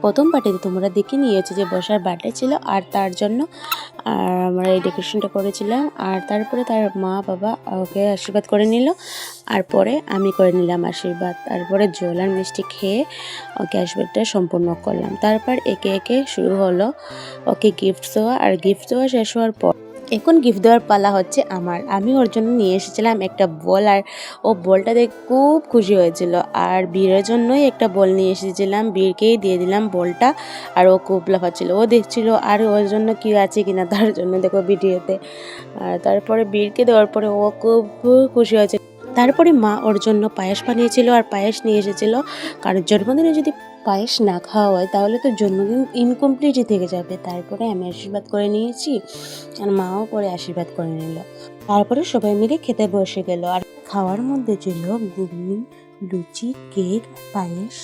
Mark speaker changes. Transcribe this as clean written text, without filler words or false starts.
Speaker 1: প্রথম পার্টিতে তোমরা দেখে নিয়েছো যে বসার বার্থডে ছিল, আর তার জন্য আমরা এই ডেকোরেশনটা করেছিলাম। আর তারপরে তার মা বাবা ওকে আশীর্বাদ করে নিল, আর পরে আমি করে নিলাম আশীর্বাদ। তারপরে জল আর মিষ্টি খেয়ে ওকে আশীর্বাদটা সম্পূর্ণ করলাম। তারপর একে একে শুরু হলো ওকে গিফট দেওয়া, আর গিফট দেওয়া শেষ হওয়ার পর এখন গিফট দেওয়ার পালা হচ্ছে আমার। আমি ওর জন্য নিয়ে এসেছিলাম একটা বল, আর ও বলটা দেখে খুব খুশি হয়েছিল। আর বীরের জন্যই একটা বল নিয়ে এসেছিলাম, বীরকেই দিয়ে দিলাম বলটা। আর ও খুব লাফাচ্ছিল, ও দেখছিল আর ওর জন্য কি আছে কিনা তার জন্য, দেখো ভিডিওতে। আর তারপরে বীরকে দেওয়ার পরে ও খুব খুশি হয়েছে। তারপরে মা ওর জন্য পায়েস বানিয়েছিল আর পায়েস নিয়ে এসেছিলো, কারণ জন্মদিনে যদি পায়েস না খাওয়া হয় তাহলে তো জন্মদিন ইনকমপ্লিটই থেকে যাবে। তারপরে আমি আশীর্বাদ করে নিয়েছি, আর মাও পরে আশীর্বাদ করে নিল। তারপরে সবাই মিলে খেতে বসে গেল। আর খাওয়ার মধ্যে ছিল ঘুগনি, লুচি, কেক, পায়েস।